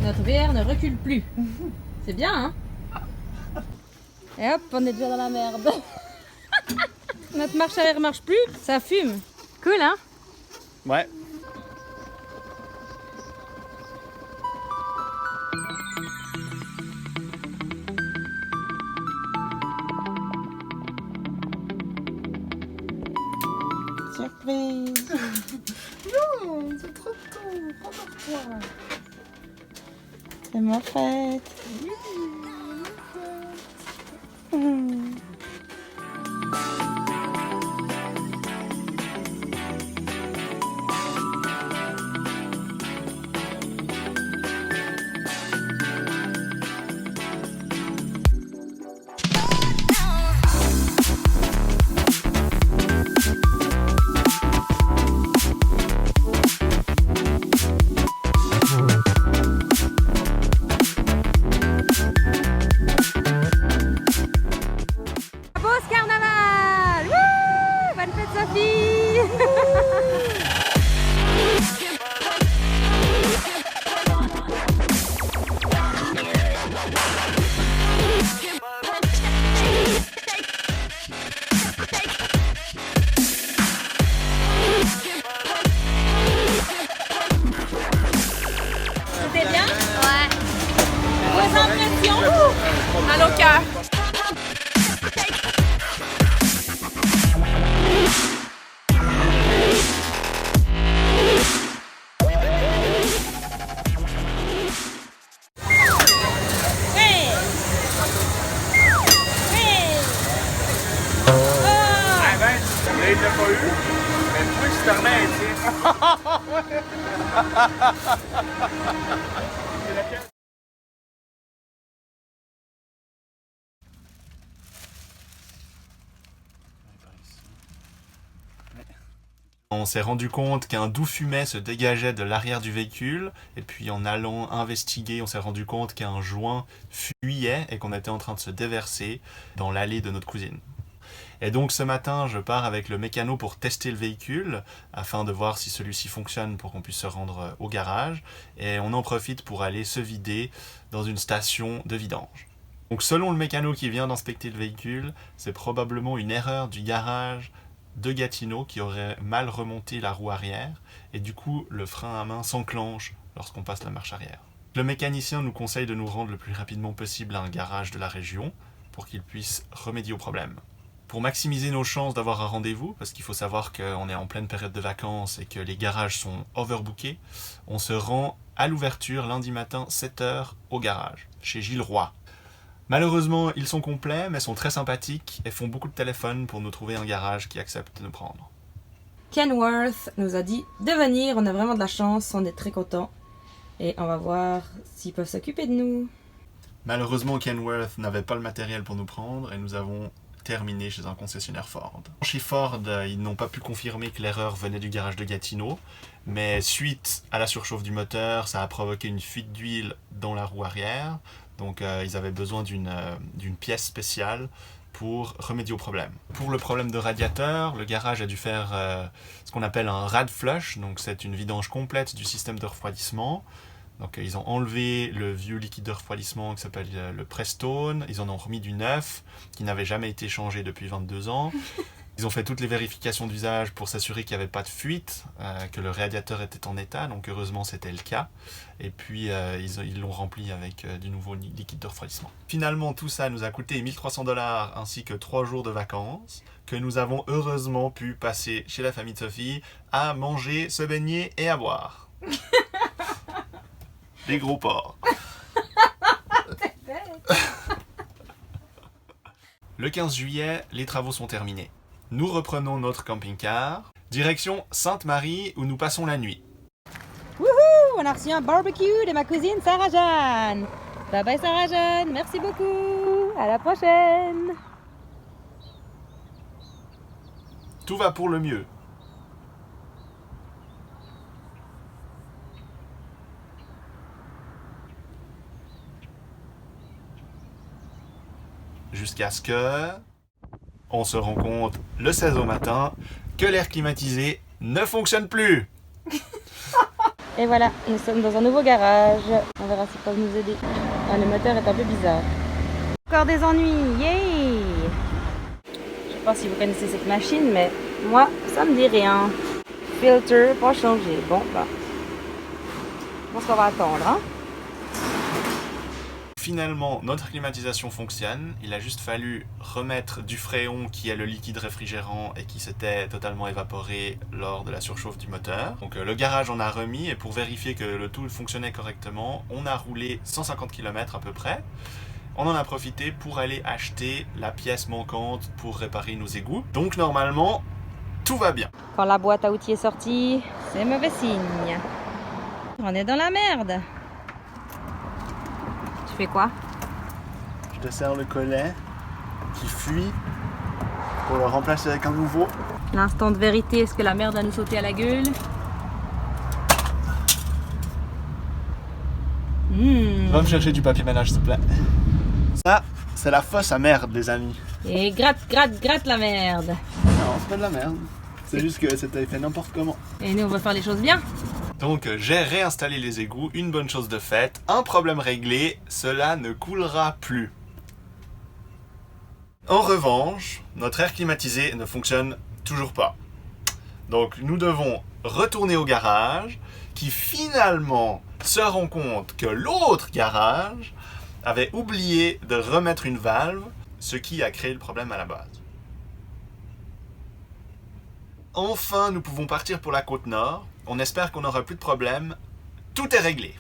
Notre VR ne recule plus. C'est bien, hein? Et hop, on est déjà dans la merde. Notre marche arrière marche plus, ça fume. Cool, hein? Ouais. Surprise. Non, c'est trop tôt. Rendors-toi. C'est ma fête. Oui, ma fête. Pause carnaval! Wouh! Bonne fête Sophie! C'était bien? Ouais. Vos impressions? Mal au cœur. Ah ben, je l'ai pas eu. Mais toi, je te remets, tu sais. C'est laquelle? On s'est rendu compte qu'un doux fumet se dégageait de l'arrière du véhicule, et puis en allant investiguer, on s'est rendu compte qu'un joint fuyait et qu'on était en train de se déverser dans l'allée de notre cousine. Et donc ce matin, je pars avec le mécano pour tester le véhicule, afin de voir si celui-ci fonctionne pour qu'on puisse se rendre au garage, et on en profite pour aller se vider dans une station de vidange. Donc selon le mécano qui vient d'inspecter le véhicule, c'est probablement une erreur du garage de Gatineau qui aurait mal remonté la roue arrière, et du coup le frein à main s'enclenche lorsqu'on passe la marche arrière. Le mécanicien nous conseille de nous rendre le plus rapidement possible à un garage de la région pour qu'il puisse remédier au problème. Pour maximiser nos chances d'avoir un rendez-vous, parce qu'il faut savoir qu'on est en pleine période de vacances et que les garages sont overbookés, on se rend à l'ouverture lundi matin 7h au garage, chez Gilles Roy. Malheureusement, ils sont complets, mais sont très sympathiques et font beaucoup de téléphones pour nous trouver un garage qui accepte de nous prendre. Kenworth nous a dit de venir, on a vraiment de la chance, on est très contents. Et on va voir s'ils peuvent s'occuper de nous. Malheureusement, Kenworth n'avait pas le matériel pour nous prendre et nous avons terminé chez un concessionnaire Ford. Chez Ford, ils n'ont pas pu confirmer que l'erreur venait du garage de Gatineau, mais suite à la surchauffe du moteur, ça a provoqué une fuite d'huile dans la roue arrière, donc ils avaient besoin d'une pièce spéciale pour remédier au problème. Pour le problème de radiateur, le garage a dû faire ce qu'on appelle un rad flush, donc c'est une vidange complète du système de refroidissement. Donc ils ont enlevé le vieux liquide de refroidissement qui s'appelle le Prestone, ils en ont remis du neuf qui n'avait jamais été changé depuis 22 ans. Ils ont fait toutes les vérifications d'usage pour s'assurer qu'il n'y avait pas de fuite, que le radiateur était en état, donc heureusement c'était le cas. Et puis ils l'ont rempli avec du nouveau liquide de refroidissement. Finalement tout ça nous a coûté 1 300 $ ainsi que 3 jours de vacances, que nous avons heureusement pu passer chez la famille de Sophie à manger, se baigner et à boire. Des gros porcs. Le 15 juillet, les travaux sont terminés. Nous reprenons notre camping-car, direction Sainte-Marie où nous passons la nuit. Wouhou! On a reçu un barbecue de ma cousine Sarah-Jeanne. Bye bye Sarah-Jeanne, merci beaucoup. À la prochaine. Tout va pour le mieux. Jusqu'à ce que on se rend compte le 16 au matin que l'air climatisé ne fonctionne plus. Et voilà, nous sommes dans un nouveau garage. On verra s'ils peuvent nous aider. Ah, le moteur est un peu bizarre. Encore des ennuis, yay! Je sais pas si vous connaissez cette machine, mais moi, ça me dit rien. Filter, pas changé. Bon, bah, je pense qu'on va attendre, hein. Finalement, notre climatisation fonctionne. Il a juste fallu remettre du fréon qui est le liquide réfrigérant et qui s'était totalement évaporé lors de la surchauffe du moteur. Donc le garage en a remis et pour vérifier que le tout fonctionnait correctement, on a roulé 150 km à peu près. On en a profité pour aller acheter la pièce manquante pour réparer nos égouts. Donc normalement, tout va bien. Quand la boîte à outils est sortie, c'est mauvais signe. On est dans la merde. Tu fais quoi? Je te sers le collet qui fuit pour le remplacer avec un nouveau. L'instant de vérité, est-ce que la merde va nous sauter à la gueule? Va me chercher du papier ménage s'il te plaît. Ça, c'est la fosse à merde les amis. Et gratte, gratte, gratte la merde. Non, c'est pas de la merde. C'est juste que c'était fait n'importe comment. Et nous, on va faire les choses bien. Donc j'ai réinstallé les égouts, une bonne chose de faite, un problème réglé, cela ne coulera plus. En revanche, notre air climatisé ne fonctionne toujours pas. Donc nous devons retourner au garage, qui finalement se rend compte que l'autre garage avait oublié de remettre une valve, ce qui a créé le problème à la base. Enfin, nous pouvons partir pour la côte nord. On espère qu'on n'aura plus de problème. Tout est réglé.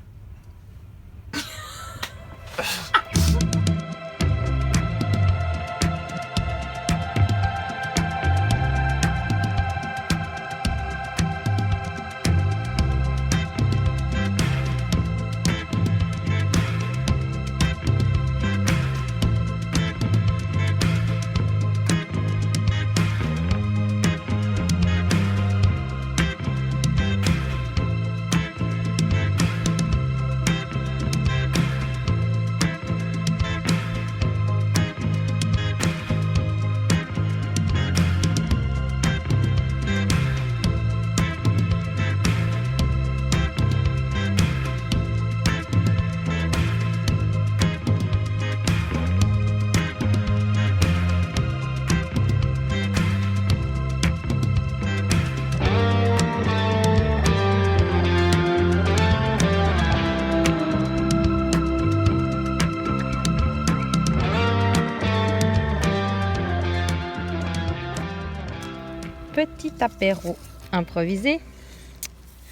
Petit apéro improvisé.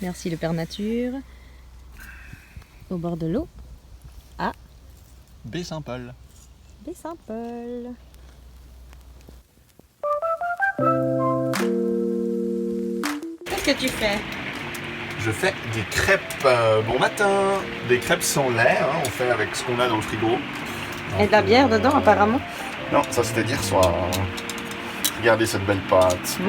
Merci le Père Nature. Au bord de l'eau. À Baie-Saint-Paul. Baie-Saint-Paul. Qu'est-ce que tu fais? Je fais des crêpes bon matin. Des crêpes sans lait, hein, on fait avec ce qu'on a dans le frigo. Et de la bière dedans apparemment. Non, ça c'était d'hier soir. Regardez cette belle pâte.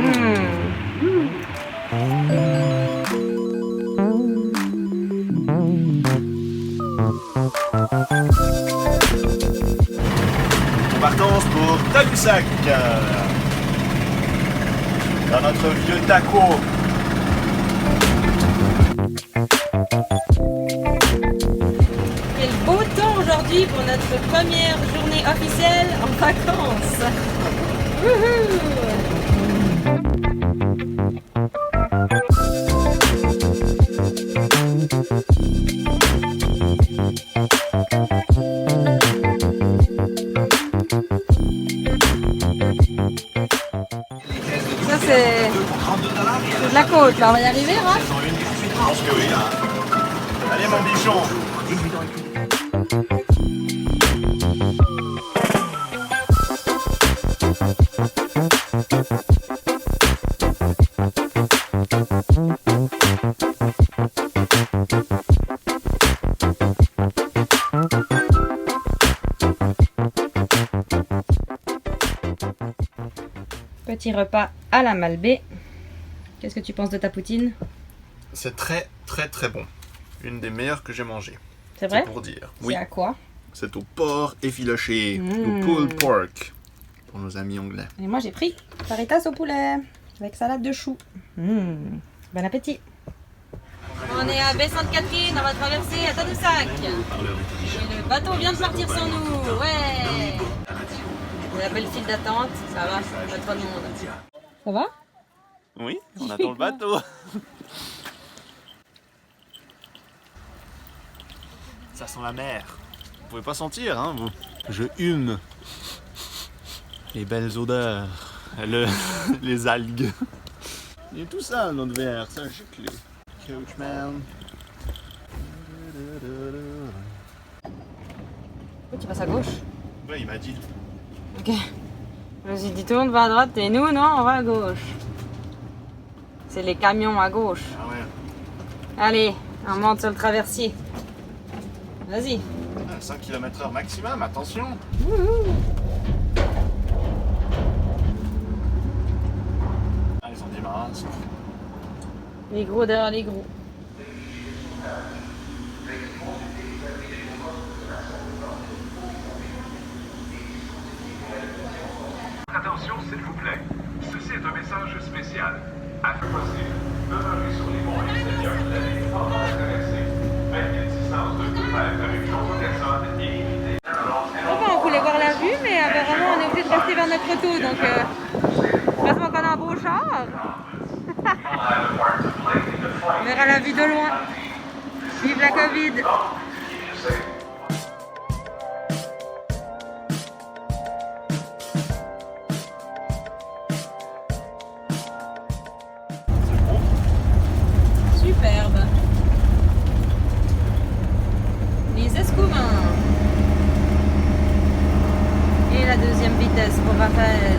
Partance pour Tadoussac. Dans notre vieux taco. Quel beau temps aujourd'hui pour notre première journée officielle en vacances. Wouhou! Ça c'est de la côte là, on va y arriver hein? Je pense que oui. Allez mon bichon. Petit repas à la Malbaie. Qu'est-ce que tu penses de ta poutine? C'est très très très bon. Une des meilleures que j'ai mangées. C'est vrai? Pour dire. C'est Oui. à quoi? C'est au porc effiloché. Au pulled pork. Pour nos amis anglais. Et moi j'ai pris faritas au poulet avec salade de choux. Bon appétit. On est à baie Sainte-Catherine, on va traverser à Tadoussac. Et le bateau vient de partir sans nous, ouais. La belle file d'attente, ça va, pas trop de monde. Ça va? Oui, on attend le bateau. Ça sent la mer. Vous pouvez pas sentir, hein, vous. Je hume les belles odeurs, les algues. Et tout ça, notre verre, c'est un giclé. Coachman. Tu passes à gauche? Ouais, il m'a dit. Ok. Je me suis dit tout le monde va à droite et nous, non, on va à gauche. C'est les camions à gauche. Ah ouais. Allez, on monte sur le traversier. Vas-y. 5 km/h maximum, attention. Ah, ils ont des masques. Les gros derrière les gros. Attention, s'il vous plaît. Ceci est un message spécial. Afin possible, demeurez sur les ponts extérieurs de la ligne pendant la traversée. Maintenez une distance de 2 mètres avec d'autres personnes et évitez... On voulait voir la vue, mais apparemment on est obligé de rester vers notre auto, donc heureusement qu'on a un beau char. On verra la vue de loin. Vive la Covid. Superbe. Les Escoumins. Et la deuxième vitesse pour Raphaël.